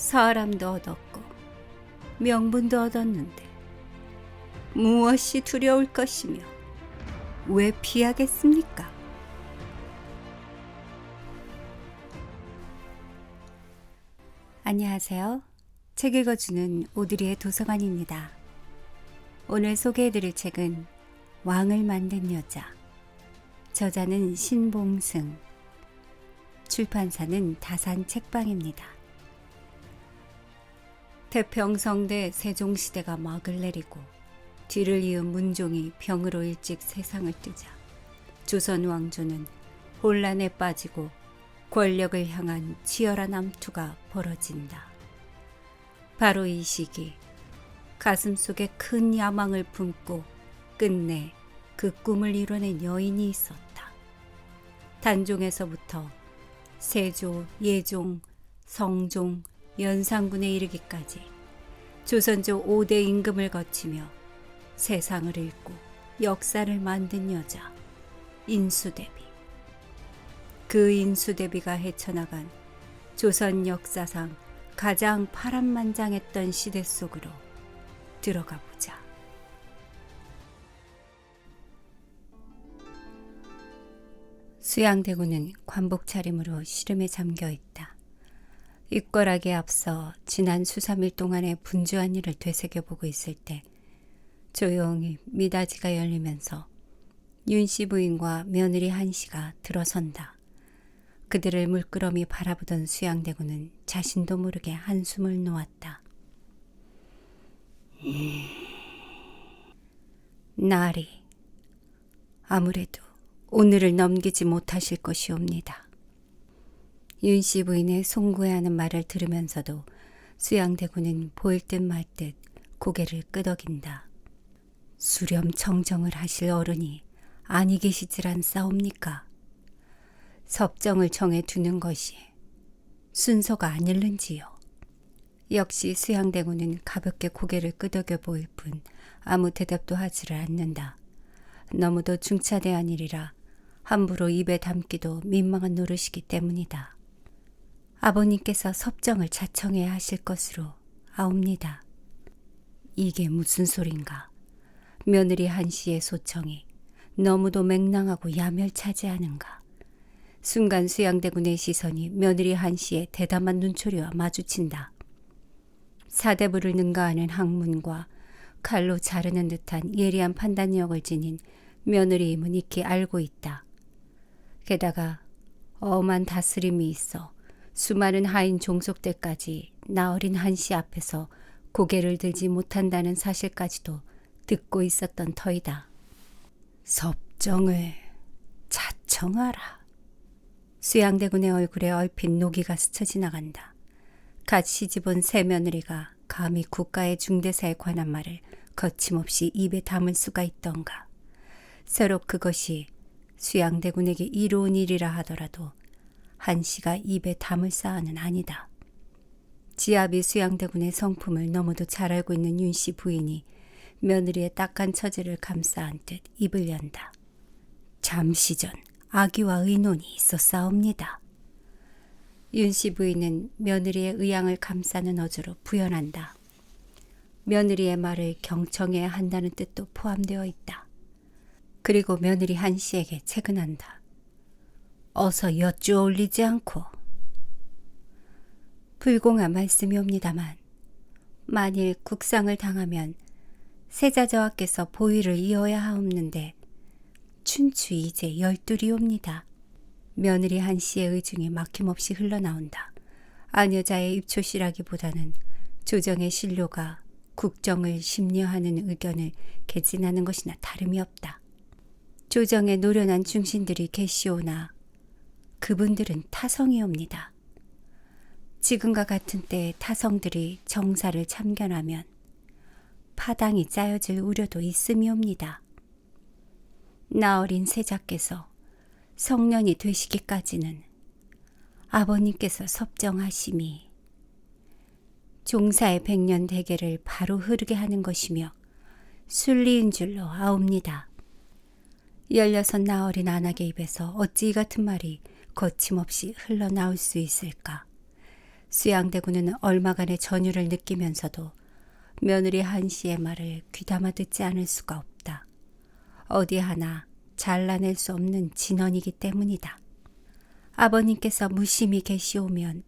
사람도 얻었고 명분도 얻었는데 무엇이 두려울 것이며 왜 피하겠습니까? 안녕하세요. 책 읽어주는 오드리의 도서관입니다. 오늘 소개해드릴 책은 왕을 만든 여자, 저자는 신봉승, 출판사는 다산 책방입니다. 태평성대 세종시대가 막을 내리고 뒤를 이은 문종이 병으로 일찍 세상을 뜨자 조선 왕조는 혼란에 빠지고 권력을 향한 치열한 암투가 벌어진다. 바로 이 시기 가슴속에 큰 야망을 품고 끝내 그 꿈을 이뤄낸 여인이 있었다. 단종에서부터 세조, 예종, 성종, 연산군에 이르기까지 조선조 5대 임금을 거치며 세상을 읽고 역사를 만든 여자 인수대비. 그 인수대비가 헤쳐나간 조선 역사상 가장 파란만장했던 시대 속으로 들어가 보자. 수양대군은 관복 차림으로 시름에 잠겨 있다. 입궐하기에 앞서 지난 수삼일 동안의 분주한 일을 되새겨보고 있을 때 조용히 미닫이가 열리면서 윤씨 부인과 며느리 한씨가 들어선다. 그들을 물끄러미 바라보던 수양대군은 자신도 모르게 한숨을 놓았다. 나리, 아무래도 오늘을 넘기지 못하실 것이옵니다. 윤씨 부인의 송구해하는 말을 들으면서도 수양대군은 보일 듯 말 듯 고개를 끄덕인다. 수렴청정을 하실 어른이 아니 계시질 않사옵니까? 섭정을 정해 두는 것이 순서가 아닐는지요. 역시 수양대군은 가볍게 고개를 끄덕여 보일 뿐 아무 대답도 하지를 않는다. 너무도 중차대한 일이라 함부로 입에 담기도 민망한 노릇이기 때문이다. 아버님께서 섭정을 자청해야 하실 것으로 아옵니다. 이게 무슨 소린가? 며느리 한씨의 소청이 너무도 맹랑하고 야멸차지 않은가? 순간 수양대군의 시선이 며느리 한씨의 대담한 눈초리와 마주친다. 사대부를 능가하는 학문과 칼로 자르는 듯한 예리한 판단력을 지닌 며느리임은 익히 알고 있다. 게다가 엄한 다스림이 있어 수많은 하인 종속들까지 나 어린 한씨 앞에서 고개를 들지 못한다는 사실까지도 듣고 있었던 터이다. 섭정을 자청하라. 수양대군의 얼굴에 얼핏 노기가 스쳐 지나간다. 갓 시집온 새 며느리가 감히 국가의 중대사에 관한 말을 거침없이 입에 담을 수가 있던가. 서로 그것이 수양대군에게 이로운 일이라 하더라도 한씨가 입에 담을 사안은 아니다. 지압이 수양대군의 성품을 너무도 잘 알고 있는 윤씨 부인이 며느리의 딱한 처지를 감싸 안듯 입을 연다. 잠시 전 아기와 의논이 있었사옵니다. 윤씨 부인은 며느리의 의향을 감싸는 어조로 부연한다. 며느리의 말을 경청해야 한다는 뜻도 포함되어 있다. 그리고 며느리 한씨에게 채근한다. 어서 여쭈어 올리지 않고. 불공한 말씀이옵니다만 만일 국상을 당하면 세자저하께서 보위를 이어야 하옵는데 춘추 이제 12이옵니다. 며느리 한씨의 의중이 막힘없이 흘러나온다. 아녀자의 입초시라기보다는 조정의 신료가 국정을 심려하는 의견을 개진하는 것이나 다름이 없다. 조정에 노련한 중신들이 계시오나 그분들은 타성이옵니다. 지금과 같은 때에 타성들이 정사를 참견하면 파당이 짜여질 우려도 있음이옵니다. 나 어린 세자께서 성년이 되시기까지는 아버님께서 섭정하심이 종사의 100년 대계를 바로 흐르게 하는 것이며 순리인 줄로 아옵니다. 16 나어린 안악의 입에서 어찌 이 같은 말이 거침없이 흘러나올 수 있을까? 수양대군은 얼마간의 전율을 느끼면서도 며느리 한씨의 말을 귀담아 듣지 않을 수가 없다. 어디 하나 잘라낼 수 없는 진언이기 때문이다. 아버님께서 무심히 계시오면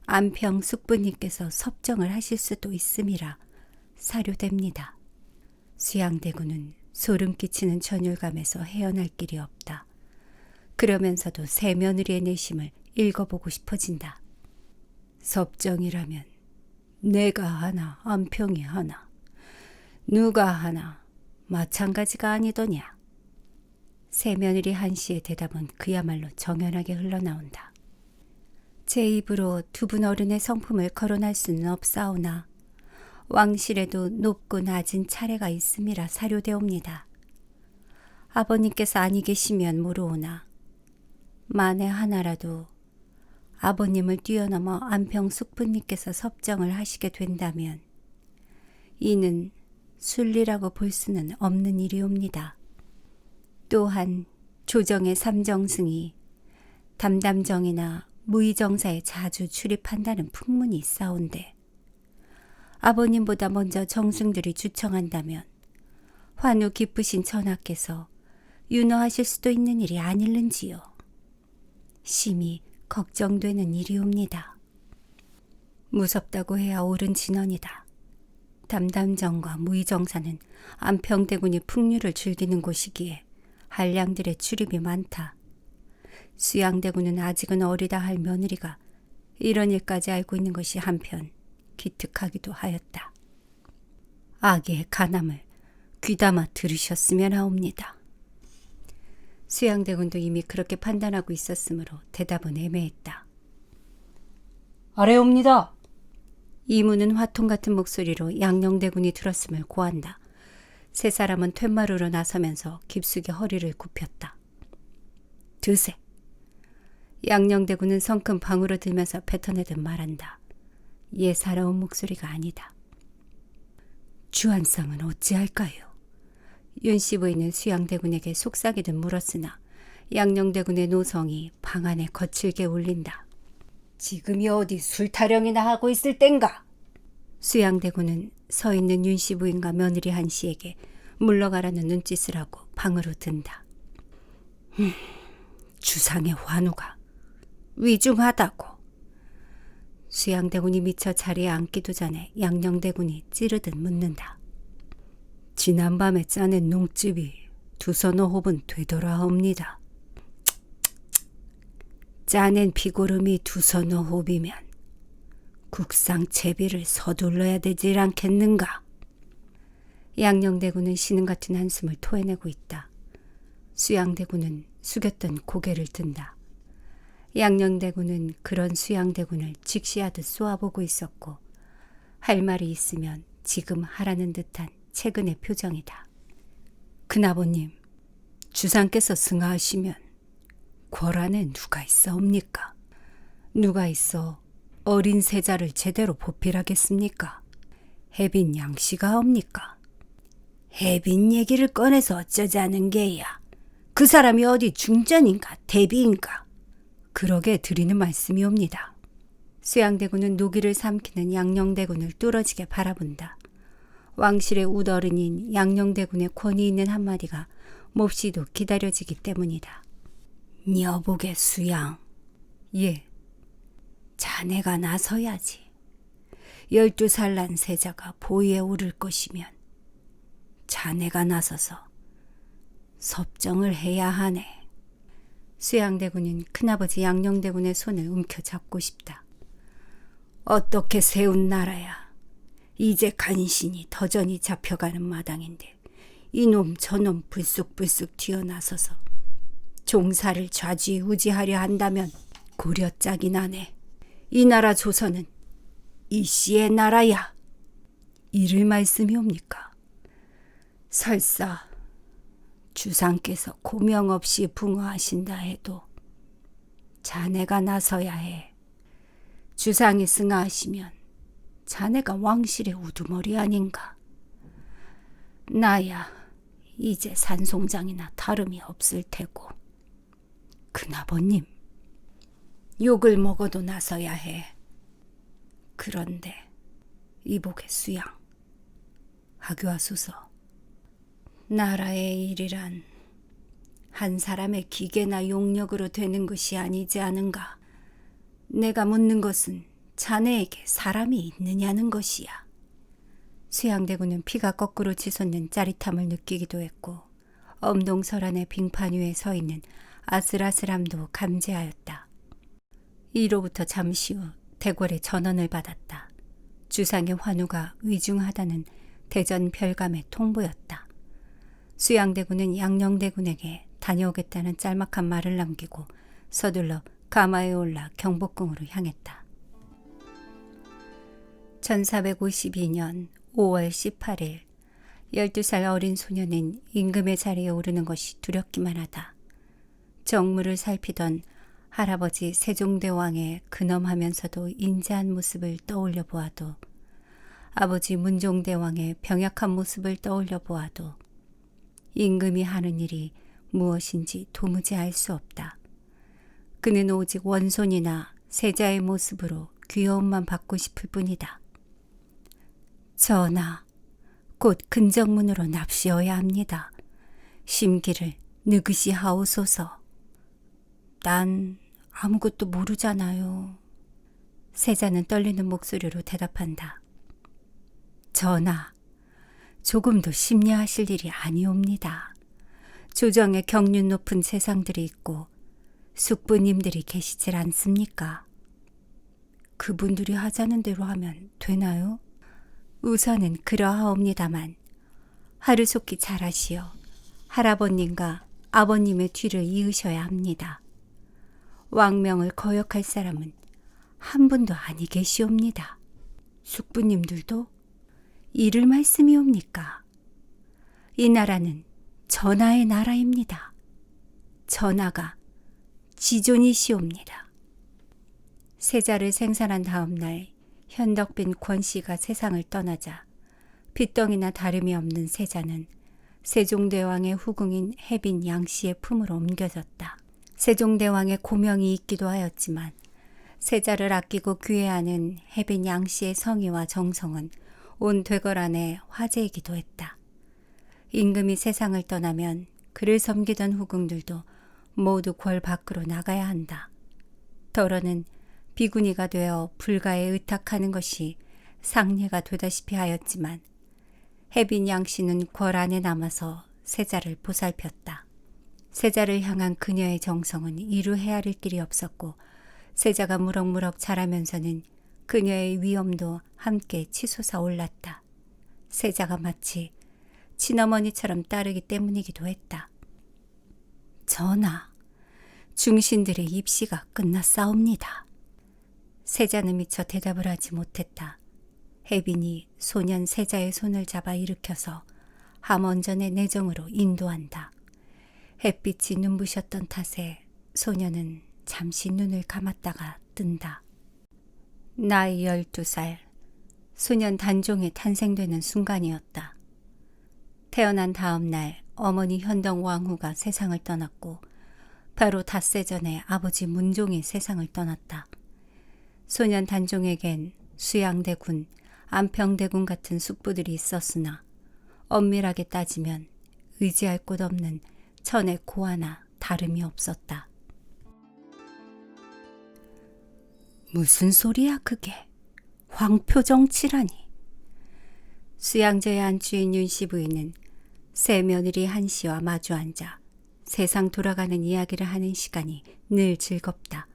안평 숙부님께서 섭정을 하실 수도 있음이라 사료됩니다. 수양대군은 소름 끼치는 전율감에서 헤어날 길이 없다. 그러면서도 새 며느리의 내심을 읽어보고 싶어진다. 섭정이라면 내가 하나 안평이 하나 누가 하나 마찬가지가 아니더냐. 새 며느리 한씨의 대답은 그야말로 정연하게 흘러나온다. 제 입으로 두 분 어른의 성품을 거론할 수는 없사오나 왕실에도 높고 낮은 차례가 있음이라 사료되옵니다. 아버님께서 아니 계시면 모르오나 만에 하나라도 아버님을 뛰어넘어 안평 숙부님께서 섭정을 하시게 된다면 이는 순리라고 볼 수는 없는 일이옵니다. 또한 조정의 삼정승이 담담정이나 무의정사에 자주 출입한다는 풍문이 있사온데 아버님보다 먼저 정승들이 주청한다면 환우 깊으신 전하께서 윤허하실 수도 있는 일이 아닐는지요. 심히 걱정되는 일이옵니다. 무섭다고 해야 옳은 진언이다. 담담정과 무의정사는 안평대군이 풍류를 즐기는 곳이기에 한량들의 출입이 많다. 수양대군은 아직은 어리다 할 며느리가 이런 일까지 알고 있는 것이 한편 기특하기도 하였다. 아기의 간함을 귀담아 들으셨으면 하옵니다. 수양대군도 이미 그렇게 판단하고 있었으므로 대답은 애매했다. 아래옵니다. 이문은 화통 같은 목소리로 양녕대군이 들었음을 고한다. 세 사람은 툇마루로 나서면서 깊숙이 허리를 굽혔다. 드세. 양녕대군은 성큼 방으로 들면서 뱉어내듯 말한다. 예사로운 목소리가 아니다. 주안상은 어찌할까요? 윤씨 부인은 수양대군에게 속삭이듯 물었으나 양녕대군의 노성이 방 안에 거칠게 울린다. 지금이 어디 술 타령이나 하고 있을 땐가? 수양대군은 서 있는 윤씨 부인과 며느리 한씨에게 물러가라는 눈짓을 하고 방으로 든다. 주상의 환우가 위중하다고. 수양대군이 미처 자리에 앉기도 전에 양녕대군이 찌르듯 묻는다. 지난밤에 짜낸 농집이 두서너 홉은 되더라옵니다. 짜낸 피고름이 두서너 홉이면 국상 채비를 서둘러야 되질 않겠는가? 양녕대군은 신음 같은 한숨을 토해내고 있다. 수양대군은 숙였던 고개를 든다. 양녕대군은 그런 수양대군을 직시하듯 쏘아보고 있었고 할 말이 있으면 지금 하라는 듯한 최근의 표정이다. 큰아버님, 주상께서 승하하시면 궐안에 누가 있사옵니까? 누가 있어 어린 세자를 제대로 보필하겠습니까? 혜빈 양씨가 옵니까? 혜빈 얘기를 꺼내서 어쩌자는 게야. 그 사람이 어디 중전인가 대비인가? 그러게 드리는 말씀이옵니다. 수양대군은 노기를 삼키는 양녕대군을 뚫어지게 바라본다. 왕실의 우더른인 양녕대군의 권위 있는 한마디가 몹시도 기다려지기 때문이다. 여보게 수양. 예. 자네가 나서야지. 12살 난 세자가 보위에 오를 것이면 자네가 나서서 섭정을 해야 하네. 수양대군은 큰아버지 양녕대군의 손을 움켜잡고 싶다. 어떻게 세운 나라야. 이제 간신히 터전이 잡혀가는 마당인데 이놈 저놈 불쑥불쑥 튀어나서서 종사를 좌지우지하려 한다면 고려짝이 나네. 이 나라 조선은 이씨의 나라야. 이를 말씀이옵니까? 설사 주상께서 고명 없이 붕어하신다 해도 자네가 나서야 해. 주상이 승하하시면 자네가 왕실의 우두머리 아닌가. 나야 이제 산송장이나 다름이 없을 테고. 큰아버님, 욕을 먹어도 나서야 해. 그런데 이복의 수양, 하교하소서. 나라의 일이란 한 사람의 기계나 용력으로 되는 것이 아니지 않은가. 내가 묻는 것은 자네에게 사람이 있느냐는 것이야. 수양대군은 피가 거꾸로 치솟는 짜릿함을 느끼기도 했고 엄동설안의 빙판 위에 서 있는 아슬아슬함도 감지하였다. 이로부터 잠시 후 대궐의 전언을 받았다. 주상의 환우가 위중하다는 대전 별감의 통보였다. 수양대군은 양녕대군에게 다녀오겠다는 짤막한 말을 남기고 서둘러 가마에 올라 경복궁으로 향했다. 1452년 5월 18일 12살 어린 소녀는 임금의 자리에 오르는 것이 두렵기만 하다. 정무를 살피던 할아버지 세종대왕의 근엄하면서도 인자한 모습을 떠올려 보아도, 아버지 문종대왕의 병약한 모습을 떠올려 보아도 임금이 하는 일이 무엇인지 도무지 알 수 없다. 그는 오직 원손이나 세자의 모습으로 귀여움만 받고 싶을 뿐이다. 전하, 곧 근정문으로 납시어야 합니다. 심기를 느긋이 하오소서. 난 아무것도 모르잖아요. 세자는 떨리는 목소리로 대답한다. 전하, 조금도 심려하실 일이 아니옵니다. 조정에 경륜 높은 세상들이 있고 숙부님들이 계시질 않습니까? 그분들이 하자는 대로 하면 되나요? 우선은 그러하옵니다만 하루속히 잘하시어 할아버님과 아버님의 뒤를 이으셔야 합니다. 왕명을 거역할 사람은 한 분도 아니 계시옵니다. 숙부님들도 이를 말씀이옵니까? 이 나라는 전하의 나라입니다. 전하가 지존이시옵니다. 세자를 생산한 다음 날 현덕빈 권씨가 세상을 떠나자 빚덩이나 다름이 없는 세자는 세종대왕의 후궁인 해빈 양씨의 품으로 옮겨졌다. 세종대왕의 고명이 있기도 하였지만 세자를 아끼고 귀해하는 해빈 양씨의 성의와 정성은 온 대궐 안에 화제이기도 했다. 임금이 세상을 떠나면 그를 섬기던 후궁들도 모두 궐 밖으로 나가야 한다. 더러는 비구니가 되어 불가에 의탁하는 것이 상례가 되다시피 하였지만 해빈 양씨는 궐 안에 남아서 세자를 보살폈다. 세자를 향한 그녀의 정성은 이루 헤아릴 길이 없었고 세자가 무럭무럭 자라면서는 그녀의 위엄도 함께 치솟아 올랐다. 세자가 마치 친어머니처럼 따르기 때문이기도 했다. 전하, 중신들의 입시가 끝났사옵니다. 세자는 미처 대답을 하지 못했다. 해빈이 소년 세자의 손을 잡아 일으켜서 함원전의 내정으로 인도한다. 햇빛이 눈부셨던 탓에 소년은 잠시 눈을 감았다가 뜬다. 나이 12살, 소년 단종이 탄생되는 순간이었다. 태어난 다음 날 어머니 현덕왕후가 세상을 떠났고 바로 닷새 전에 아버지 문종이 세상을 떠났다. 소년 단종에겐 수양대군, 안평대군 같은 숙부들이 있었으나 엄밀하게 따지면 의지할 곳 없는 천의 고아나 다름이 없었다. 무슨 소리야 그게? 황표정치라니. 수양제의 안주인 윤씨 부인은 새 며느리 한씨와 마주 앉아 세상 돌아가는 이야기를 하는 시간이 늘 즐겁다.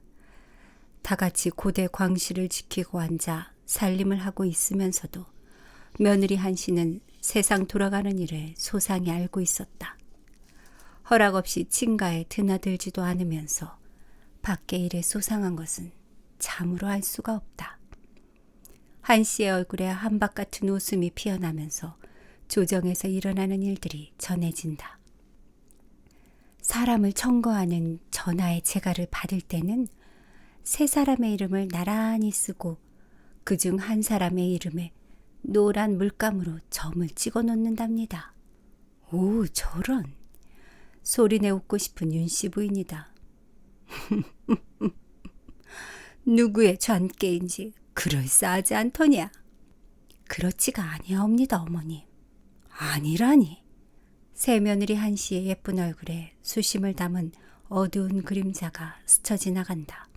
다 같이 고대 광실을 지키고 앉아 살림을 하고 있으면서도 며느리 한씨는 세상 돌아가는 일을 소상히 알고 있었다. 허락 없이 친가에 드나들지도 않으면서 밖의 일에 소상한 것은 참으로 알 수가 없다. 한씨의 얼굴에 한박 같은 웃음이 피어나면서 조정에서 일어나는 일들이 전해진다. 사람을 청거하는 전하의 재가를 받을 때는 세 사람의 이름을 나란히 쓰고 그중 한 사람의 이름에 노란 물감으로 점을 찍어 놓는답니다. 오, 저런. 소리내 웃고 싶은 윤씨 부인이다. 누구의 전께인지 그럴싸하지 않더냐? 그렇지가 아니하옵니다, 어머님. 아니라니. 새며느리 한씨의 예쁜 얼굴에 수심을 담은 어두운 그림자가 스쳐 지나간다.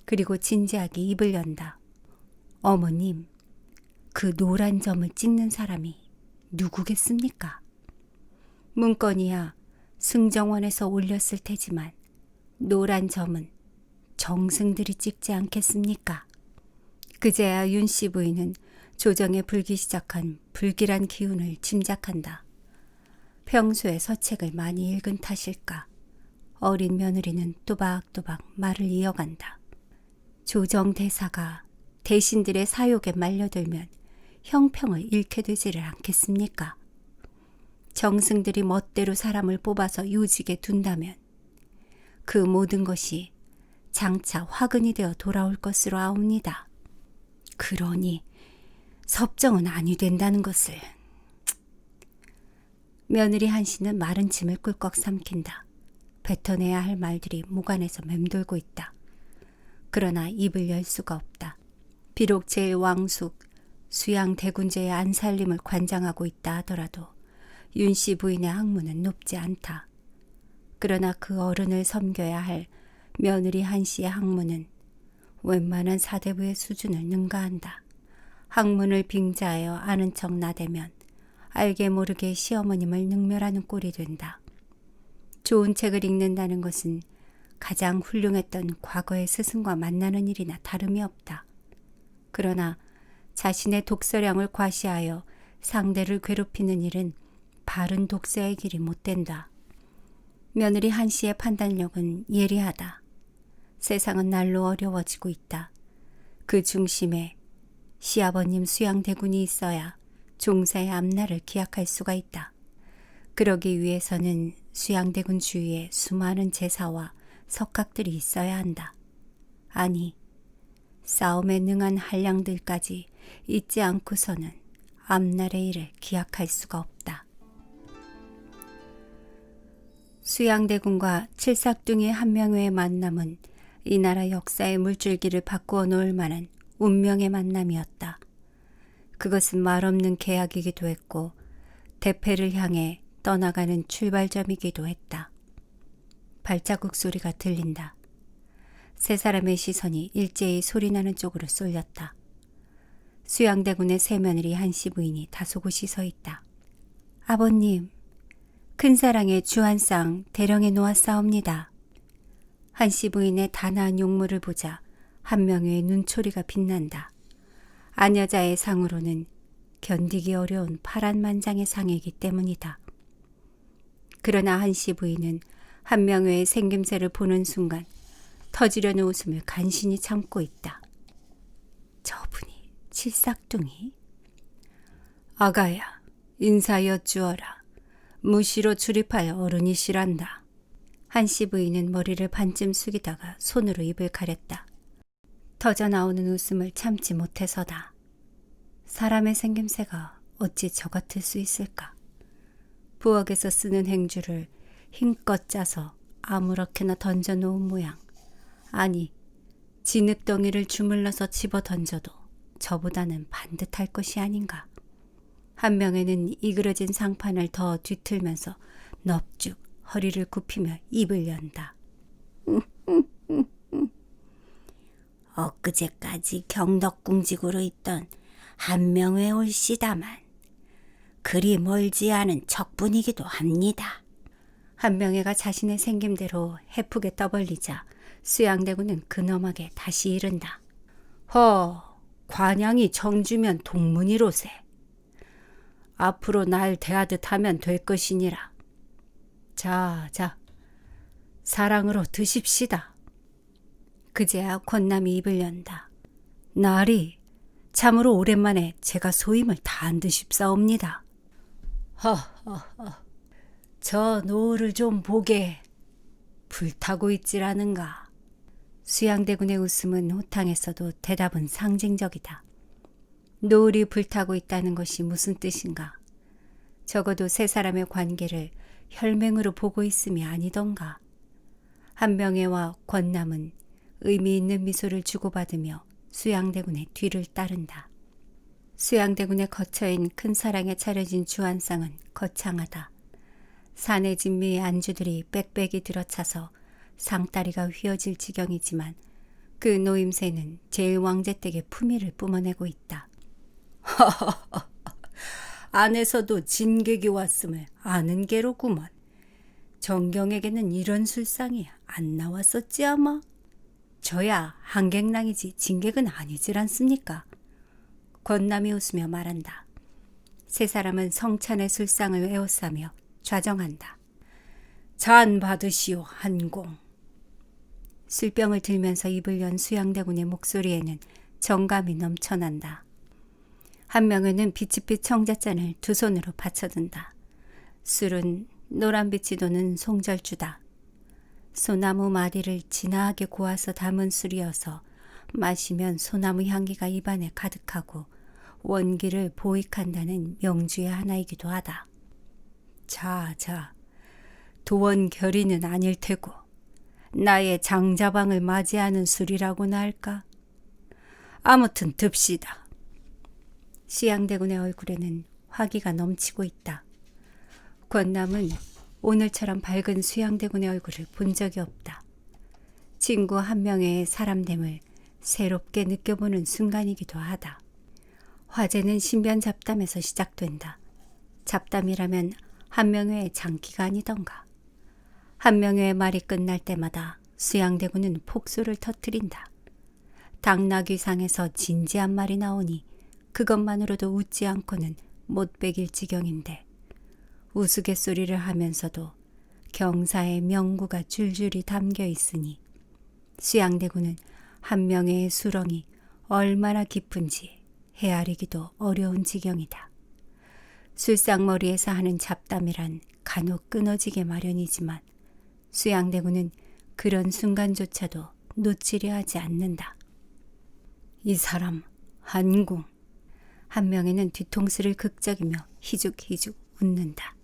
그리고 진지하게 입을 연다. 어머님, 그 노란 점을 찍는 사람이 누구겠습니까? 문건이야 승정원에서 올렸을 테지만 노란 점은 정승들이 찍지 않겠습니까? 그제야 윤씨 부인은 조정에 불기 시작한 불길한 기운을 짐작한다. 평소에 서책을 많이 읽은 탓일까? 어린 며느리는 또박또박 말을 이어간다. 조정 대사가 대신들의 사욕에 말려들면 형평을 잃게 되지를 않겠습니까? 정승들이 멋대로 사람을 뽑아서 요직에 둔다면 그 모든 것이 장차 화근이 되어 돌아올 것으로 아옵니다. 그러니 섭정은 아니 된다는 것을. 며느리 한씨는 마른 침을 꿀꺽 삼킨다. 뱉어내야 할 말들이 목 안에서 맴돌고 있다. 그러나 입을 열 수가 없다. 비록 제1왕숙 수양 대군제의 안살림을 관장하고 있다 하더라도 윤씨 부인의 학문은 높지 않다. 그러나 그 어른을 섬겨야 할 며느리 한씨의 학문은 웬만한 사대부의 수준을 능가한다. 학문을 빙자하여 아는 척 나대면 알게 모르게 시어머님을 능멸하는 꼴이 된다. 좋은 책을 읽는다는 것은 가장 훌륭했던 과거의 스승과 만나는 일이나 다름이 없다. 그러나 자신의 독서량을 과시하여 상대를 괴롭히는 일은 바른 독서의 길이 못 된다. 며느리 한씨의 판단력은 예리하다. 세상은 날로 어려워지고 있다. 그 중심에 시아버님 수양대군이 있어야 종사의 앞날을 기약할 수가 있다. 그러기 위해서는 수양대군 주위에 수많은 제사와 석학들이 있어야 한다. 아니, 싸움에 능한 한량들까지 있지 않고서는 앞날의 일을 기약할 수가 없다. 수양대군과 칠삭둥이 한명회의 만남은 이 나라 역사의 물줄기를 바꾸어 놓을 만한 운명의 만남이었다. 그것은 말없는 계약이기도 했고 대패를 향해 떠나가는 출발점이기도 했다. 발자국 소리가 들린다. 세 사람의 시선이 일제히 소리나는 쪽으로 쏠렸다. 수양대군의 새며느리 한씨 부인이 다소곳이 서 있다. 아버님, 큰사랑의 주 한 쌍 대령에 놓았사옵니다. 한씨 부인의 단아한 용모를 보자 한명회의 눈초리가 빛난다. 아녀자의 상으로는 견디기 어려운 파란만장의 상이기 때문이다. 그러나 한씨 부인은 한명회의 생김새를 보는 순간 터지려는 웃음을 간신히 참고 있다. 저분이 칠삭둥이? 아가야, 인사 여쭈어라. 무시로 출입하여 어른이시란다. 한씨 부인은 머리를 반쯤 숙이다가 손으로 입을 가렸다. 터져나오는 웃음을 참지 못해서다. 사람의 생김새가 어찌 저 같을 수 있을까? 부엌에서 쓰는 행주를 힘껏 짜서 아무렇게나 던져놓은 모양. 아니, 진흙덩이를 주물러서 집어 던져도 저보다는 반듯할 것이 아닌가. 한명에는 이그러진 상판을 더 뒤틀면서 넙죽 허리를 굽히며 입을 연다. 엊그제까지 경덕궁직으로 있던 한명회 올시다만 그리 멀지 않은 척분이기도 합니다. 한명회가 자신의 생김대로 해프게 떠벌리자 수양대군은 근엄하게 다시 이른다. 관양이 정주면 동문이로세. 앞으로 날 대하듯 하면 될 것이니라. 자, 사랑으로 드십시다. 그제야 권남이 입을 연다. 날이 참으로 오랜만에 제가 소임을 다 안 드십사옵니다. 저 노을을 좀 보게. 불타고 있지라는가. 수양대군의 웃음은 호탕했어도 대답은 상징적이다. 노을이 불타고 있다는 것이 무슨 뜻인가? 적어도 세 사람의 관계를 혈맹으로 보고 있음이 아니던가. 한명회와 권남은 의미 있는 미소를 주고받으며 수양대군의 뒤를 따른다. 수양대군의 거처인 큰 사랑에 차려진 주안상은 거창하다. 산의 진미의 안주들이 빽빽이 들어차서 상다리가 휘어질 지경이지만 그 노임새는 제1왕제댁의 품위를 뿜어내고 있다. 안에서도 진객이 왔음을 아는 게로구먼. 정경에게는 이런 술상이 안 나왔었지 아마? 저야 한객랑이지 진객은 아니질 않습니까? 권남이 웃으며 말한다. 세 사람은 성찬의 술상을 에워싸며 좌정한다. 잔 받으시오 한공. 술병을 들면서 입을 연 수양대군의 목소리에는 정감이 넘쳐난다. 한명회는 피치빛 청자잔을 두 손으로 받쳐든다. 술은 노란빛이 도는 송절주다. 소나무 마디를 진하게 고아서 담은 술이어서 마시면 소나무 향기가 입안에 가득하고 원기를 보익한다는 명주의 하나이기도 하다. 자, 도원 결의는 아닐 테고 나의 장자방을 맞이하는 술이라고나 할까? 아무튼 듭시다. 수양대군의 얼굴에는 화기가 넘치고 있다. 권남은 오늘처럼 밝은 수양대군의 얼굴을 본 적이 없다. 친구 한명회의 사람됨을 새롭게 느껴보는 순간이기도 하다. 화제는 신변 잡담에서 시작된다. 잡담이라면 한명회의 장기가 아니던가. 한명회의 말이 끝날 때마다 수양대군은 폭소를 터뜨린다. 당나귀상에서 진지한 말이 나오니 그것만으로도 웃지 않고는 못 베길 지경인데 우스갯소리를 하면서도 경사의 명구가 줄줄이 담겨 있으니 수양대군은 한명회의 수렁이 얼마나 깊은지 헤아리기도 어려운 지경이다. 술상머리에서 하는 잡담이란 간혹 끊어지게 마련이지만 수양대군은 그런 순간조차도 놓치려 하지 않는다. 이 사람 한궁. 한명회는 뒤통수를 극적이며 희죽희죽 웃는다.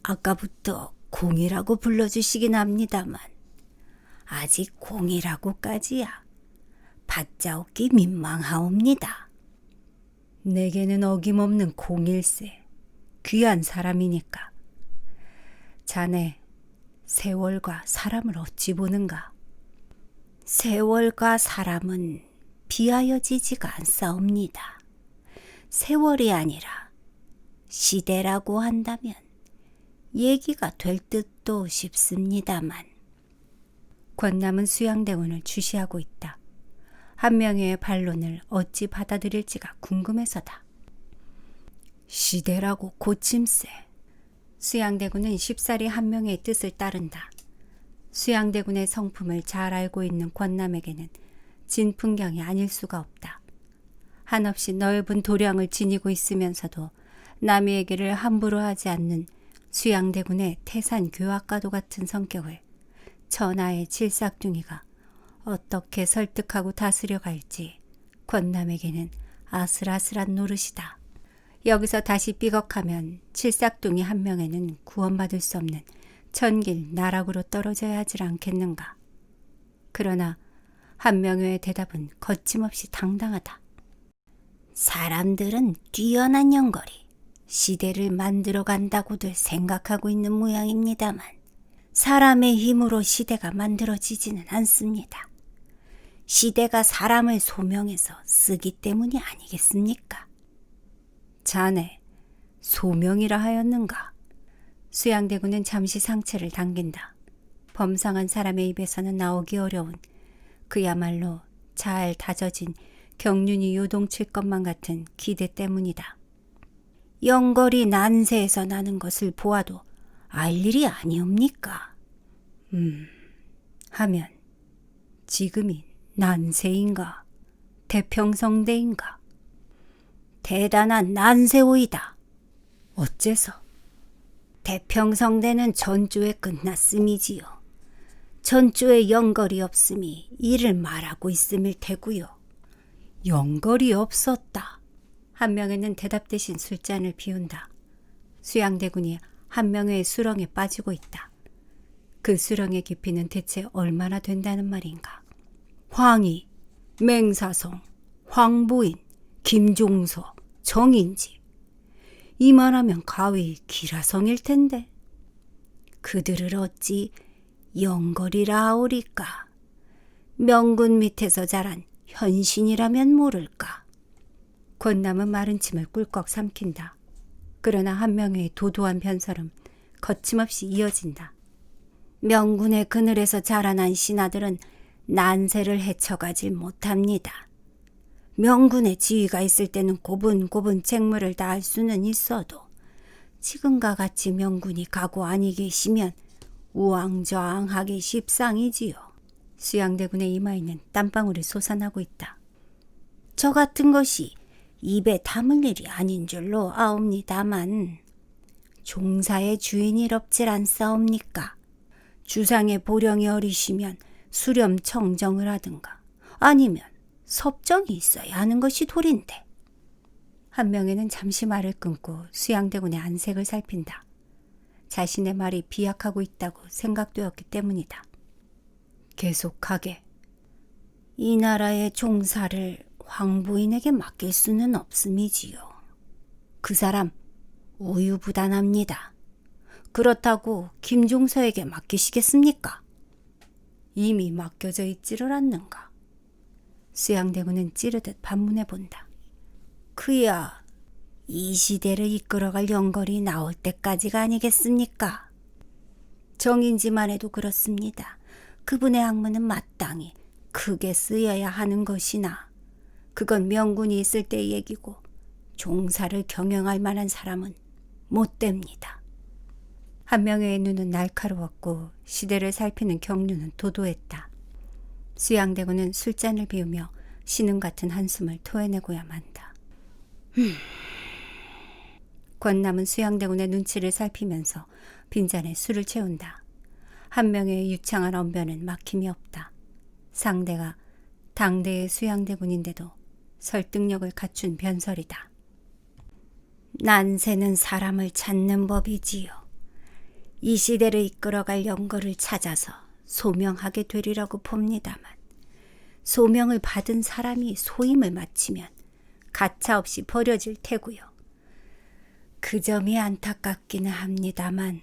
아까부터 공이라고 불러주시긴 합니다만 아직 공이라고까지야 받자옵기 민망하옵니다. 내게는 어김없는 공일세. 귀한 사람이니까. 자네 세월과 사람을 어찌 보는가? 세월과 사람은 비하여지지가 않사옵니다. 세월이 아니라 시대라고 한다면 얘기가 될 듯도 싶습니다만. 권남은 수양대군을 주시하고 있다. 한명회의 반론을 어찌 받아들일지가 궁금해서다. 시대라고 고침세. 수양대군은 쉽사리 한명회의 뜻을 따른다. 수양대군의 성품을 잘 알고 있는 권남에게는 진풍경이 아닐 수가 없다. 한없이 넓은 도량을 지니고 있으면서도 남의 얘기를 함부로 하지 않는 수양대군의 태산 교학과도 같은 성격을 천하의 칠삭둥이가 어떻게 설득하고 다스려 갈지 권남에게는 아슬아슬한 노릇이다. 여기서 다시 삐걱하면 칠삭둥이 한명회는 구원받을 수 없는 천길 나락으로 떨어져야 하질 않겠는가. 그러나 한명회의 대답은 거침없이 당당하다. 사람들은 뛰어난 연거리, 시대를 만들어 간다고들 생각하고 있는 모양입니다만 사람의 힘으로 시대가 만들어지지는 않습니다. 시대가 사람을 소명해서 쓰기 때문이 아니겠습니까? 자네, 소명이라 하였는가? 수양대군은 잠시 상체를 당긴다. 범상한 사람의 입에서는 나오기 어려운 그야말로 잘 다져진 경륜이 요동칠 것만 같은 기대 때문이다. 영거리 난세에서 나는 것을 보아도 알 일이 아니옵니까? 하면 지금이 난세인가 태평성대인가? 대단한 난세오이다. 어째서? 태평성대는 전주에 끝났음이지요. 전주에 영걸이 없음이 이를 말하고 있음일 테고요. 영걸이 없었다. 한명회는 대답 대신 술잔을 비운다. 수양대군이 한명회의 수렁에 빠지고 있다. 그 수렁의 깊이는 대체 얼마나 된다는 말인가? 황이 맹사성, 황보인, 김종서, 정인지. 이만하면 가히 기라성일 텐데. 그들을 어찌 영걸이라 하오리까. 명군 밑에서 자란 현신이라면 모를까. 권남은 마른 침을 꿀꺽 삼킨다. 그러나 한명회의 도도한 변설은 거침없이 이어진다. 명군의 그늘에서 자라난 신하들은 난세를 헤쳐가질 못합니다. 명군의 지위가 있을 때는 고분고분 책무를 다할 수는 있어도 지금과 같이 명군이 가고 아니 계시면 우왕좌왕하기 십상이지요. 수양대군의 이마에는 땀방울이 솟아나고 있다. 저 같은 것이 입에 담을 일이 아닌 줄로 아옵니다만 종사의 주인이럽질 않사옵니까? 주상의 보령이 어리시면 수렴 청정을 하든가 아니면 섭정이 있어야 하는 것이 도리인데. 한명회는 잠시 말을 끊고 수양대군의 안색을 살핀다. 자신의 말이 비약하고 있다고 생각되었기 때문이다. 계속하게. 이 나라의 종사를 황보인에게 맡길 수는 없음이지요. 그 사람 우유부단합니다. 그렇다고 김종서에게 맡기시겠습니까? 이미 맡겨져 있지를 않는가. 수양대군은 찌르듯 반문해 본다. 그야 이 시대를 이끌어갈 영걸이 나올 때까지가 아니겠습니까? 정인지만 해도 그렇습니다. 그분의 학문은 마땅히 크게 쓰여야 하는 것이나 그건 명군이 있을 때의 얘기고 종사를 경영할 만한 사람은 못 됩니다. 한명회의 눈은 날카로웠고 시대를 살피는 경륜은 도도했다. 수양대군은 술잔을 비우며 신음 같은 한숨을 토해내고야 만다. 권남은 수양대군의 눈치를 살피면서 빈잔에 술을 채운다. 한명회의 유창한 언변은 막힘이 없다. 상대가 당대의 수양대군인데도 설득력을 갖춘 변설이다. 난세는 사람을 찾는 법이지요. 이 시대를 이끌어갈 영걸을 찾아서 소명하게 되리라고 봅니다만 소명을 받은 사람이 소임을 마치면 가차없이 버려질 테고요. 그 점이 안타깝기는 합니다만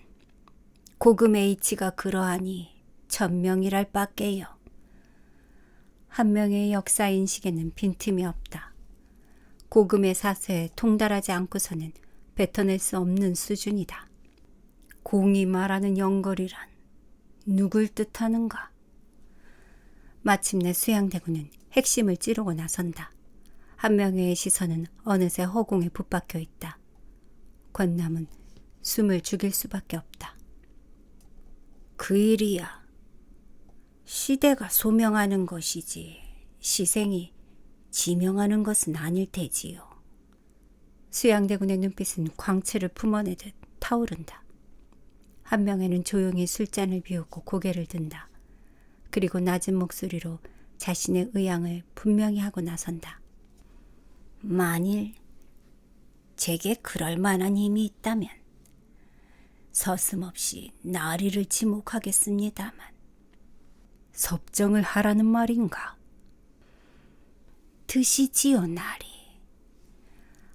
고금의 이치가 그러하니 천명이랄 밖에요. 한명의 역사인식에는 빈틈이 없다. 고금의 사세에 통달하지 않고서는 뱉어낼 수 없는 수준이다. 공이 말하는 영걸이란 누굴 뜻하는가? 마침내 수양대군은 핵심을 찌르고 나선다. 한명회의 시선은 어느새 허공에 붙박혀 있다. 권남은 숨을 죽일 수밖에 없다. 그 일이야. 시대가 소명하는 것이지 시생이 지명하는 것은 아닐 테지요. 수양대군의 눈빛은 광채를 품어내듯 타오른다. 한명회는 조용히 술잔을 비우고 고개를 든다. 그리고 낮은 목소리로 자신의 의향을 분명히 하고 나선다. 만일 제게 그럴 만한 힘이 있다면 서슴없이 나리를 지목하겠습니다만. 섭정을 하라는 말인가? 드시지요, 나리.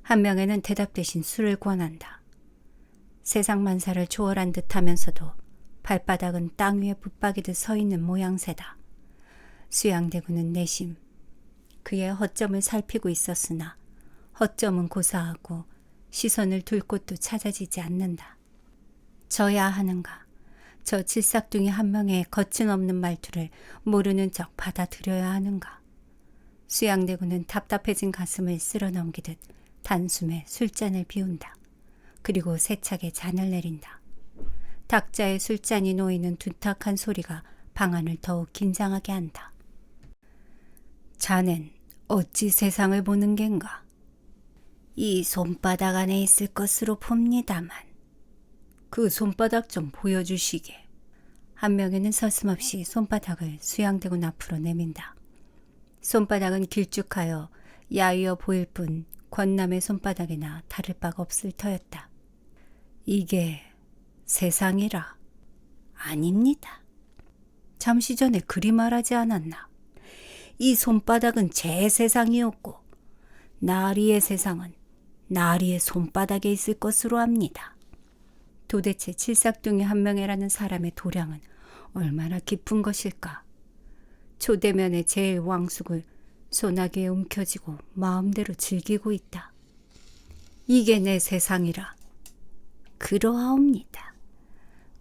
한명회는 대답 대신 술을 권한다. 세상 만사를 초월한 듯하면서도 발바닥은 땅 위에 붙박이듯 서 있는 모양새다. 수양대군은 내심 그의 허점을 살피고 있었으나 허점은 고사하고 시선을 둘 곳도 찾아지지 않는다. 져야 하는가? 저 질삭둥이 한명회의 거침없는 말투를 모르는 척 받아들여야 하는가? 수양대군은 답답해진 가슴을 쓸어넘기듯 단숨에 술잔을 비운다. 그리고 세차게 잔을 내린다. 탁자에 술잔이 놓이는 둔탁한 소리가 방안을 더욱 긴장하게 한다. 자넨 어찌 세상을 보는 겐가? 이 손바닥 안에 있을 것으로 봅니다만. 그 손바닥 좀 보여주시게. 한명회는 서슴없이 손바닥을 수양대군 앞으로 내민다. 손바닥은 길쭉하여 야위어 보일 뿐 권남의 손바닥이나 다를 바가 없을 터였다. 이게 세상이라. 아닙니다. 잠시 전에 그리 말하지 않았나? 이 손바닥은 제 세상이었고 나리의 세상은 나리의 손바닥에 있을 것으로 압니다. 도대체 칠삭둥이 한명회라는 사람의 도량은 얼마나 깊은 것일까? 초대면의 제일 왕숙을 소나기에 움켜쥐고 마음대로 즐기고 있다. 이게 내 세상이라. 그러하옵니다.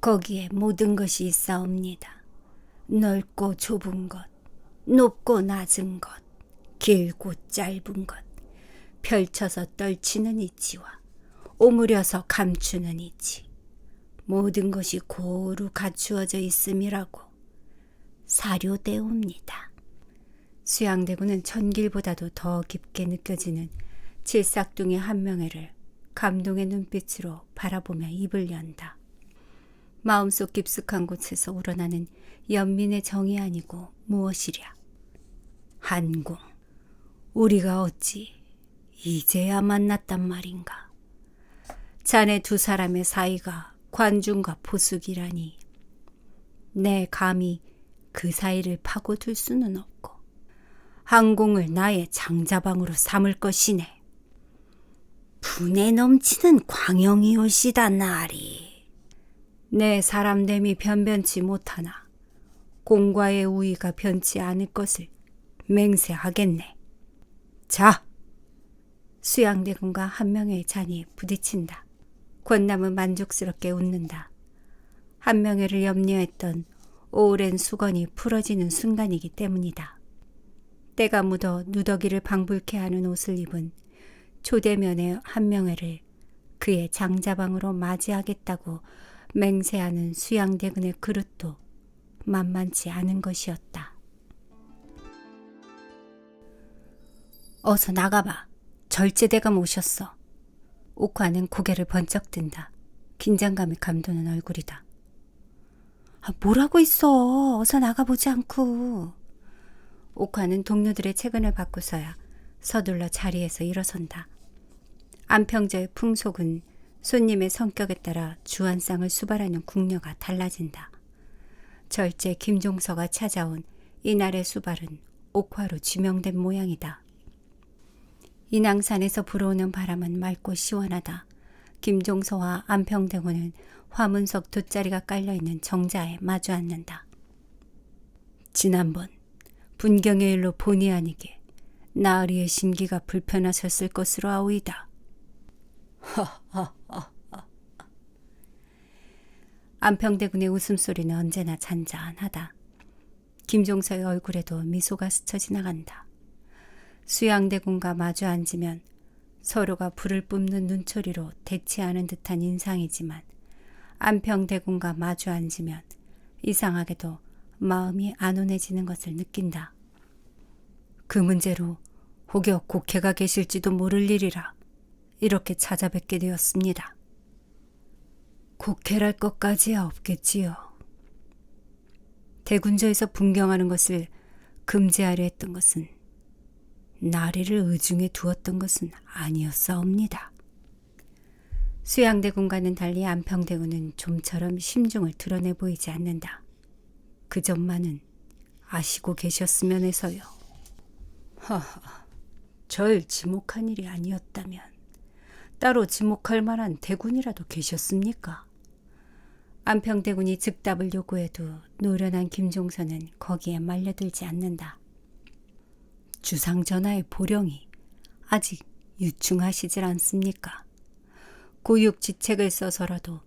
거기에 모든 것이 있사옵니다. 넓고 좁은 것, 높고 낮은 것, 길고 짧은 것, 펼쳐서 떨치는 이치와 오므려서 감추는 이치, 모든 것이 고루 갖추어져 있음이라고 사료되옵니다. 수양대군은 천길보다도 더 깊게 느껴지는 칠삭둥이 한명회를 감동의 눈빛으로 바라보며 입을 연다. 마음속 깊숙한 곳에서 우러나는 연민의 정이 아니고 무엇이랴. 한공, 우리가 어찌 이제야 만났단 말인가. 자네 두 사람의 사이가 관중과 포숙이라니 내 감히 그 사이를 파고들 수는 없고 한공을 나의 장자방으로 삼을 것이네. 분에 넘치는 광영이올시다 나리. 내 사람됨이 변변치 못하나 공과의 우위가 변치 않을 것을 맹세하겠네. 자! 수양대군과 한명회의 잔이 부딪힌다. 권남은 만족스럽게 웃는다. 한명회를 염려했던 오랜 수건이 풀어지는 순간이기 때문이다. 때가 묻어 누더기를 방불케 하는 옷을 입은 초대면의 한명회를 그의 장자방으로 맞이하겠다고 맹세하는 수양대군의 그릇도 만만치 않은 것이었다. 어서 나가봐. 절제대감 오셨어. 옥화는 고개를 번쩍 든다. 긴장감에 감도는 얼굴이다. 뭐라고 있어. 어서 나가보지 않고. 옥화는 동료들의 체근을 받고서야 서둘러 자리에서 일어선다. 안평저의 풍속은 손님의 성격에 따라 주안상을 수발하는 궁녀가 달라진다. 절제 김종서가 찾아온 이날의 수발은 옥화로 지명된 모양이다. 인왕산에서 불어오는 바람은 맑고 시원하다. 김종서와 안평대군은 화문석 돗자리가 깔려있는 정자에 마주 앉는다. 지난번 분경의 일로 본의 아니게 나으리의 심기가 불편하셨을 것으로 아오이다. 안평대군의 웃음소리는 언제나 잔잔하다. 김종서의 얼굴에도 미소가 스쳐 지나간다. 수양대군과 마주 앉으면 서로가 불을 뿜는 눈초리로 대치하는 듯한 인상이지만 안평대군과 마주 앉으면 이상하게도 마음이 안온해지는 것을 느낀다. 그 문제로 혹여 곡해가 계실지도 모를 일이라 이렇게 찾아뵙게 되었습니다. 곡해랄 것까지야 없겠지요. 대군저에서 분경하는 것을 금지하려 했던 것은 나리를 의중에 두었던 것은 아니었사옵니다. 수양대군과는 달리 안평대군은 좀처럼 심중을 드러내 보이지 않는다. 그 점만은 아시고 계셨으면 해서요. 절 지목한 일이 아니었다면 따로 지목할 만한 대군이라도 계셨습니까? 안평대군이 즉답을 요구해도 노련한 김종서는 거기에 말려들지 않는다. 주상전하의 보령이 아직 유충하시질 않습니까? 고육지책을 써서라도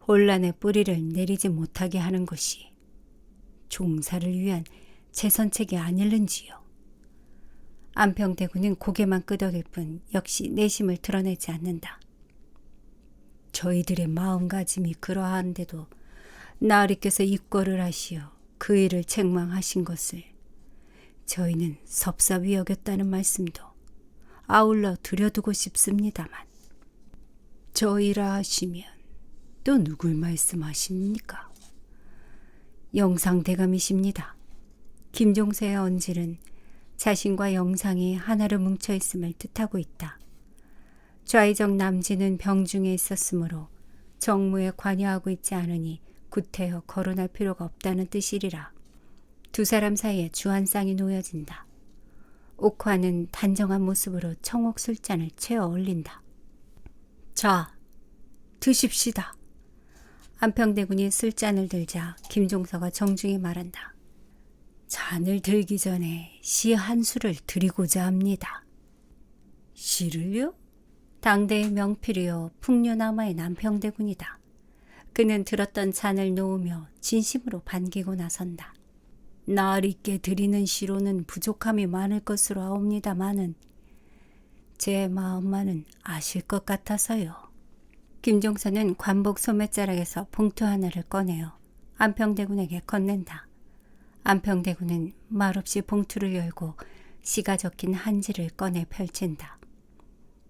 혼란의 뿌리를 내리지 못하게 하는 것이 종사를 위한 최선책이 아닐는지요. 안평대군은 고개만 끄덕일 뿐 역시 내심을 드러내지 않는다. 저희들의 마음가짐이 그러한데도 나으리께서 입궐을 하시어 그 일을 책망하신 것을 저희는 섭섭이 여겼다는 말씀도 아울러 드려두고 싶습니다만 저희라 하시면 또 누굴 말씀하십니까? 영상대감이십니다. 김종서의 언질은 자신과 영상이 하나로 뭉쳐있음을 뜻하고 있다. 좌의정 남진은 병중에 있었으므로 정무에 관여하고 있지 않으니 구태여 거론할 필요가 없다는 뜻이리라. 두 사람 사이에 주안상이 놓여진다. 옥화는 단정한 모습으로 청옥 술잔을 채워 올린다. 자, 드십시다. 안평대군이 술잔을 들자 김종서가 정중히 말한다. 잔을 들기 전에 시 한 수를 드리고자 합니다. 시를요? 당대의 명필이요 풍류남아의 남평대군이다. 그는 들었던 잔을 놓으며 진심으로 반기고 나선다. 날 있게 드리는 시로는 부족함이 많을 것으로 아옵니다마는 제 마음만은 아실 것 같아서요. 김종서는 관복 소매자락에서 봉투 하나를 꺼내어 안평대군에게 건넨다. 안평대군은 말없이 봉투를 열고 시가 적힌 한지를 꺼내 펼친다.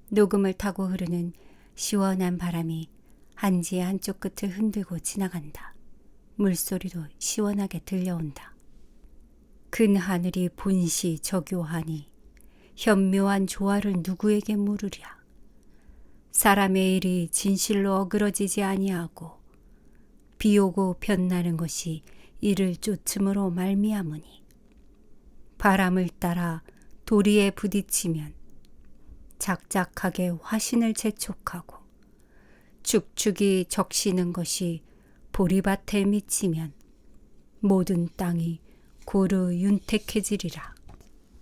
녹음을 타고 흐르는 시원한 바람이 한지의 한쪽 끝을 흔들고 지나간다. 물소리도 시원하게 들려온다. 근 하늘이 본시 저교하니 현묘한 조화를 누구에게 물으랴. 사람의 일이 진실로 어그러지지 아니하고 비오고 변나는 것이 이를 쫓음으로 말미암으니 바람을 따라 도리에 부딪히면 작작하게 화신을 재촉하고 축축이 적시는 것이 보리밭에 미치면 모든 땅이 고루 윤택해지리라.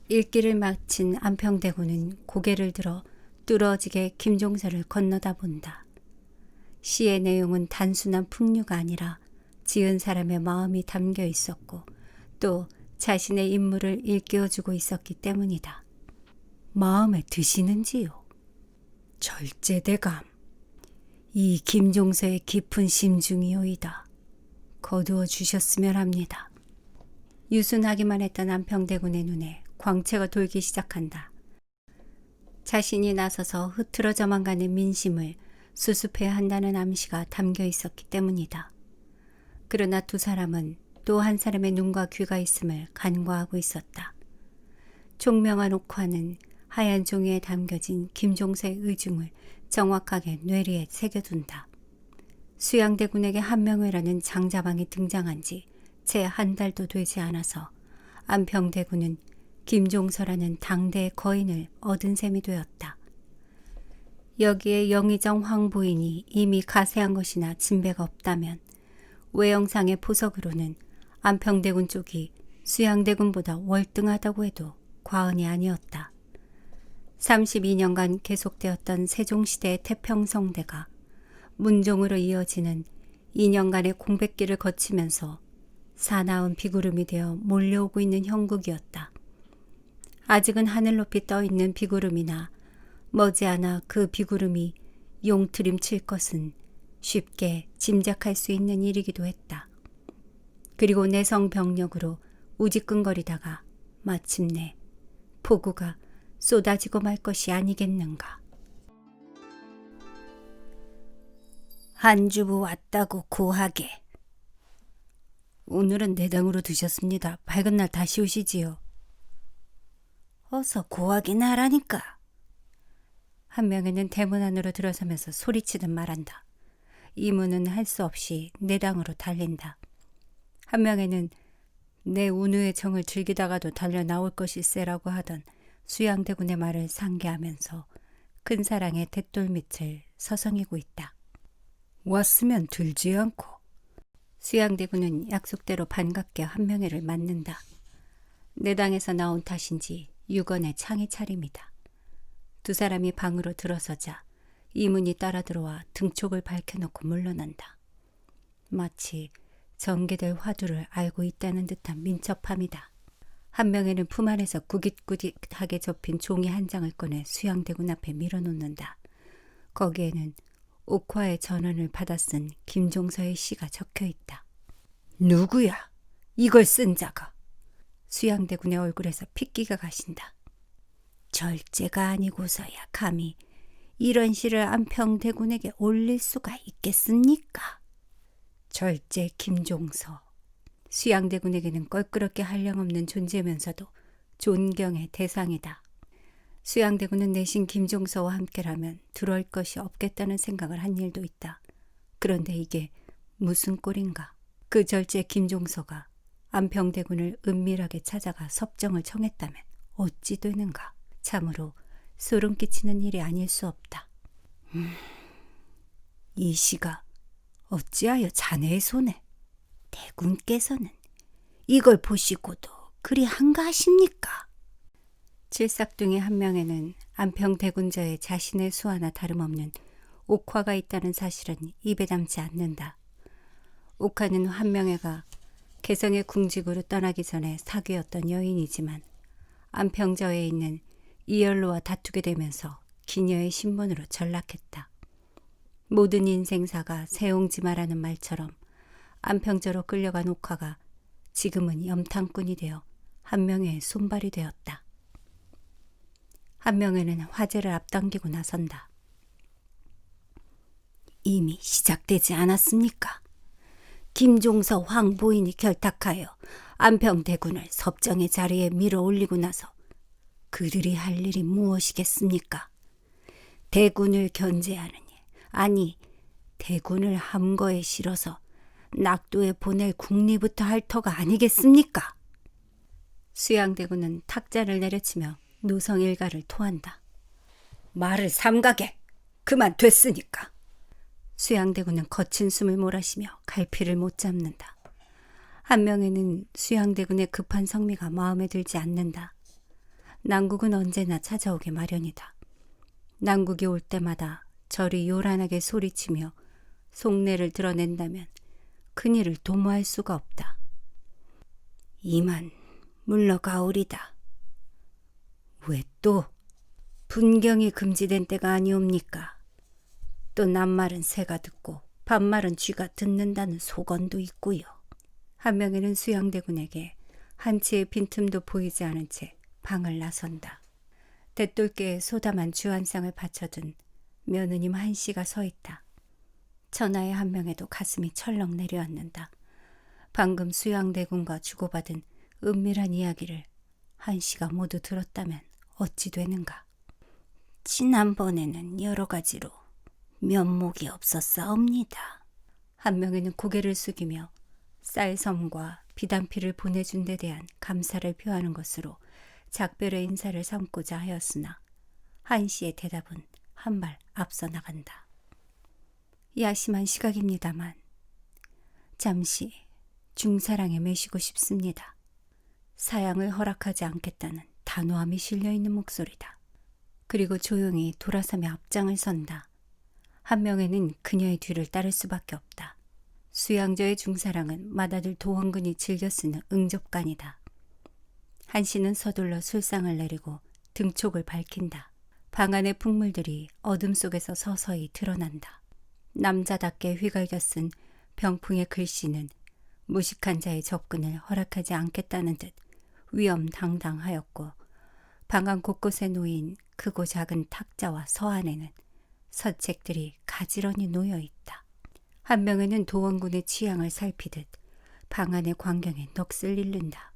읽기를 마친 안평대군은 고개를 들어 뚫어지게 김종서를 건너다 본다. 시의 내용은 단순한 풍류가 아니라 지은 사람의 마음이 담겨 있었고 또 자신의 인물을 일깨워주고 있었기 때문이다. 마음에 드시는지요? 절제대감. 이 김종서의 깊은 심중이오이다. 거두어 주셨으면 합니다. 유순하기만 했던 안평대군의 눈에 광채가 돌기 시작한다. 자신이 나서서 흐트러져만 가는 민심을 수습해야 한다는 암시가 담겨 있었기 때문이다. 그러나 두 사람은 또 한 사람의 눈과 귀가 있음을 간과하고 있었다. 총명한 옥화는 하얀 종이에 담겨진 김종서의 의중을 정확하게 뇌리에 새겨둔다. 수양대군에게 한명회라는 장자방이 등장한 지 채 한 달도 되지 않아서 안평대군은 김종서라는 당대의 거인을 얻은 셈이 되었다. 여기에 영의정 황부인이 이미 가세한 것이나 진배가 없다면 외영상의 포석으로는 안평대군 쪽이 수양대군보다 월등하다고 해도 과언이 아니었다. 32년간 계속되었던 세종시대의 태평성대가 문종으로 이어지는 2년간의 공백기를 거치면서 사나운 비구름이 되어 몰려오고 있는 형국이었다. 아직은 하늘 높이 떠있는 비구름이나 머지않아 그 비구름이 용트림칠 것은 쉽게 짐작할 수 있는 일이기도 했다. 그리고 내성병력으로 우지끈거리다가 마침내 폭우가 쏟아지고 말 것이 아니겠는가. 한 주부 왔다고 고하게. 오늘은 내당으로 드셨습니다. 밝은 날 다시 오시지요. 어서 고하긴 하라니까. 한명에는 대문 안으로 들어서면서 소리치듯 말한다. 이문은 할 수 없이 내당으로 달린다. 한명에는 내 운우의 정을 즐기다가도 달려 나올 것일세라고 하던 수양대군의 말을 상기하면서 큰 사랑의 잿돌밑을 서성이고 있다. 왔으면 들지 않고. 수양대군은 약속대로 반갑게 한명회를 맞는다. 내당에서 나온 탓인지 유건의 창의 차림이다. 두 사람이 방으로 들어서자 이문이 따라 들어와 등촉을 밝혀놓고 물러난다. 마치 전개될 화두를 알고 있다는 듯한 민첩함이다. 한명회는 품 안에서 구깃구깃하게 접힌 종이 한 장을 꺼내 수양대군 앞에 밀어놓는다. 거기에는 옥화의 전원을 받아 쓴 김종서의 시가 적혀있다. 누구야? 이걸 쓴 자가. 수양대군의 얼굴에서 핏기가 가신다. 절제가 아니고서야 감히 이런 시를 안평대군에게 올릴 수가 있겠습니까? 절제 김종서. 수양대군에게는 껄끄럽게 한량없는 존재면서도 존경의 대상이다. 수양대군은 내신 김종서와 함께라면 두려울 것이 없겠다는 생각을 한 일도 있다. 그런데 이게 무슨 꼴인가. 그 절제 김종서가 안평대군을 은밀하게 찾아가 섭정을 청했다면 어찌 되는가. 참으로 소름 끼치는 일이 아닐 수 없다. 이 시가 어찌하여 자네의 손에 대군께서는 이걸 보시고도 그리 한가하십니까? 칠삭둥이 한 명에는 안평 대군저에 자신의 수하나 다름없는 옥화가 있다는 사실은 입에 담지 않는다. 옥화는 한 명에가 개성의 궁직으로 떠나기 전에 사귀었던 여인이지만 안평저에 있는 이열로와 다투게 되면서 기녀의 신분으로 전락했다. 모든 인생사가 세옹지마라는 말처럼 안평저로 끌려간 옥화가 지금은 염탐꾼이 되어 한 명의 손발이 되었다. 한 명에는 화제를 앞당기고 나선다. 이미 시작되지 않았습니까? 김종서 황보인이 결탁하여 안평대군을 섭정의 자리에 밀어올리고 나서 그들이 할 일이 무엇이겠습니까? 대군을 견제하느니, 아니 대군을 함거에 실어서 낙도에 보낼 국리부터 할 터가 아니겠습니까? 수양대군은 탁자를 내려치며 노성일가를 토한다. 말을 삼가게! 그만 됐으니까! 수양대군은 거친 숨을 몰아쉬며 갈피를 못 잡는다. 한 명에는 수양대군의 급한 성미가 마음에 들지 않는다. 난국은 언제나 찾아오게 마련이다. 난국이 올 때마다 저리 요란하게 소리치며 속내를 드러낸다면 그니를 도모할 수가 없다. 이만 물러가오리다. 왜 또? 분경이 금지된 때가 아니옵니까? 또 낱말은 새가 듣고 반말은 쥐가 듣는다는 소건도 있고요. 한 명에는 수양대군에게 한치의 빈틈도 보이지 않은 채 방을 나선다. 대돌개에 소담한 주 한 쌍을 받쳐둔 며느님 한씨가 서 있다. 천하의 한 명에도 가슴이 철렁 내려앉는다. 방금 수양대군과 주고받은 은밀한 이야기를 한씨가 모두 들었다면 어찌 되는가. 지난번에는 여러 가지로 면목이 없었사옵니다. 한 명에는 고개를 숙이며 쌀섬과 비단피를 보내준 데 대한 감사를 표하는 것으로 작별의 인사를 삼고자 하였으나 한씨의 대답은 한 발 앞서 나간다. 야심한 시각입니다만 잠시 중사랑에 매시고 싶습니다. 사양을 허락하지 않겠다는 단호함이 실려있는 목소리다. 그리고 조용히 돌아서며 앞장을 선다. 한 명에는 그녀의 뒤를 따를 수밖에 없다. 수양저의 중사랑은 맏아들 도원근이 즐겨 쓰는 응접관이다. 한씨는 서둘러 술상을 내리고 등촉을 밝힌다. 방 안의 풍물들이 어둠 속에서 서서히 드러난다. 남자답게 휘갈겨 쓴 병풍의 글씨는 무식한 자의 접근을 허락하지 않겠다는 듯 위험당당하였고 방 안 곳곳에 놓인 크고 작은 탁자와 서안에는 서책들이 가지런히 놓여있다. 한 명에는 도원군의 취향을 살피듯 방 안의 광경에 넋을 잃는다.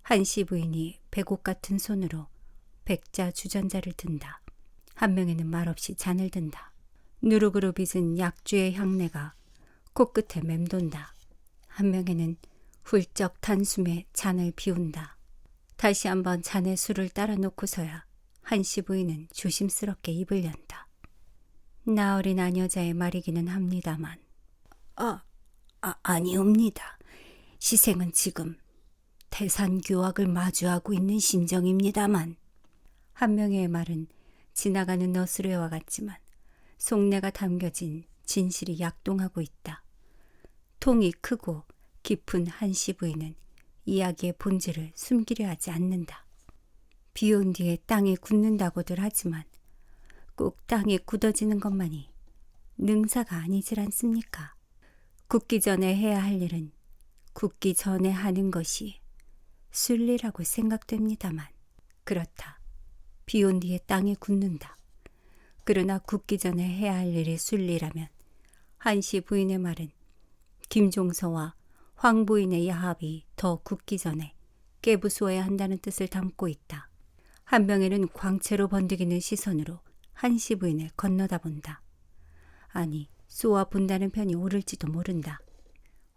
한씨 부인이 백옥 같은 손으로 백자 주전자를 든다. 한 명에는 말없이 잔을 든다. 누룩으로 빚은 약주의 향내가 코끝에 맴돈다. 한 명에는 훌쩍 단숨에 잔을 비운다. 다시 한번 잔에 술을 따라 놓고서야 한씨 부인은 조심스럽게 입을 연다. 나어린 아녀자의 말이기는 합니다만 아니옵니다. 시생은 지금 태산규악을 마주하고 있는 심정입니다만. 한 명의 말은 지나가는 너스레와 같지만 속내가 담겨진 진실이 약동하고 있다. 통이 크고 깊은 한씨 부인은 이야기의 본질을 숨기려 하지 않는다. 비온 뒤에 땅이 굳는다고들 하지만 꼭 땅이 굳어지는 것만이 능사가 아니질 않습니까? 굳기 전에 해야 할 일은 굳기 전에 하는 것이 순리라고 생각됩니다만 그렇다. 비온 뒤에 땅이 굳는다. 그러나 굳기 전에 해야 할 일이 순리라면 한씨 부인의 말은 김종서와 황 부인의 야합이 더 굳기 전에 깨부수어야 한다는 뜻을 담고 있다. 한 명에는 광채로 번득이는 시선으로 한씨 부인을 건너다 본다. 아니, 쏘아 본다는 편이 옳을지도 모른다.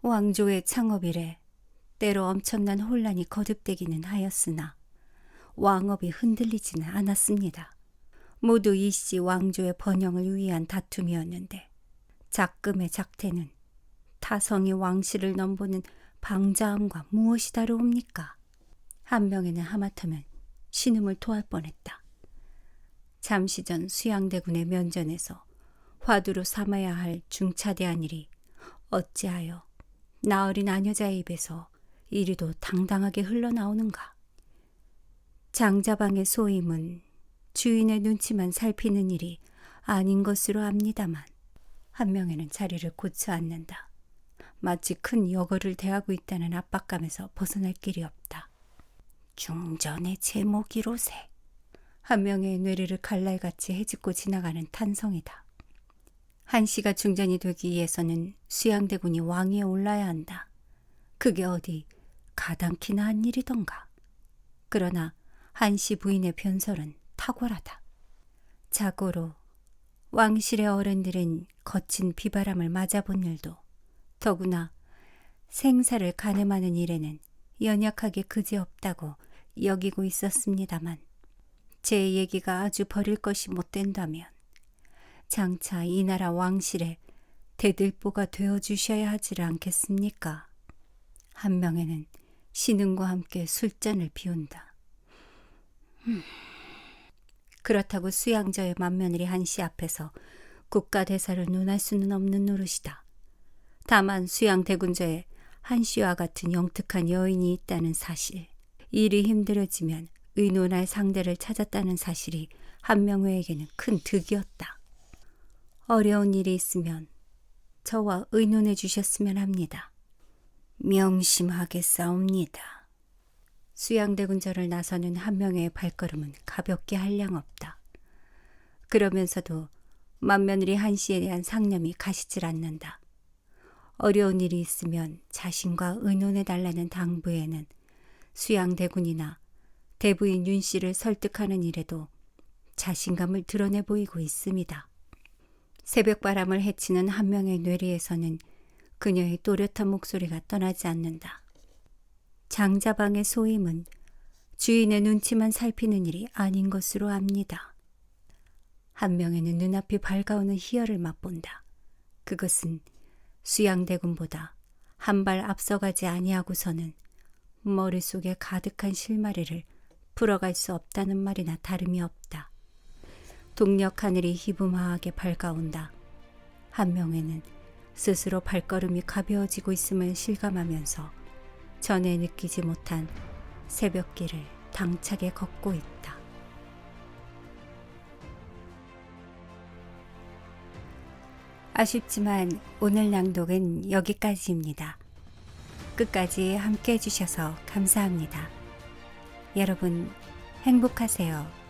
왕조의 창업 이래 때로 엄청난 혼란이 거듭되기는 하였으나 왕업이 흔들리지는 않았습니다. 모두 이씨 왕조의 번영을 위한 다툼이었는데 작금의 작태는 타성이 왕실을 넘보는 방자함과 무엇이 다르옵니까? 한 명에는 하마터면 신음을 토할 뻔했다. 잠시 전 수양대군의 면전에서 화두로 삼아야 할 중차대한 일이 어찌하여 나으린 아녀자의 입에서 이리도 당당하게 흘러나오는가? 장자방의 소임은 주인의 눈치만 살피는 일이 아닌 것으로 압니다만 한 명에는 자리를 고쳐 앉는다. 마치 큰 여거를 대하고 있다는 압박감에서 벗어날 길이 없다. 중전의 제목이로세. 한 명의 뇌리를 칼날같이 헤집고 지나가는 탄성이다. 한씨가 중전이 되기 위해서는 수양대군이 왕위에 올라야 한다. 그게 어디 가당키나 한 일이던가. 그러나 한씨 부인의 변설은 탁월하다. 자고로 왕실의 어른들은 거친 비바람을 맞아본 일도 더구나 생사를 가늠하는 일에는 연약하게 그지없다고 여기고 있었습니다만 제 얘기가 아주 버릴 것이 못 된다면 장차 이 나라 왕실의 대들보가 되어주셔야 하지를 않겠습니까? 한 명에는 신음과 함께 술잔을 비운다. 그렇다고 수양저의 맏며느리 한씨 앞에서 국가대사를 논할 수는 없는 노릇이다. 다만 수양대군저에 한씨와 같은 영특한 여인이 있다는 사실, 일이 힘들어지면 의논할 상대를 찾았다는 사실이 한명회에게는 큰 득이었다. 어려운 일이 있으면 저와 의논해 주셨으면 합니다. 명심하겠사옵니다. 수양대군저를 나서는 한명회의 발걸음은 가볍게 한량없다. 그러면서도 맏며느리 한씨에 대한 상념이 가시질 않는다. 어려운 일이 있으면 자신과 의논해달라는 당부에는 수양대군이나 대부인 윤씨를 설득하는 일에도 자신감을 드러내 보이고 있습니다. 새벽바람을 헤치는 한 명의 뇌리에서는 그녀의 또렷한 목소리가 떠나지 않는다. 장자방의 소임은 주인의 눈치만 살피는 일이 아닌 것으로 압니다. 한 명에는 눈앞이 밝아오는 희열을 맛본다. 그것은 수양대군보다 한 발 앞서가지 아니하고서는 머릿속에 가득한 실마리를 풀어갈 수 없다는 말이나 다름이 없다. 동력 하늘이 희부마하게 밝아온다. 한 명에는 스스로 발걸음이 가벼워지고 있음을 실감하면서 전에 느끼지 못한 새벽길을 당차게 걷고 있다. 아쉽지만 오늘 낭독은 여기까지입니다. 끝까지 함께 해주셔서 감사합니다. 여러분 행복하세요.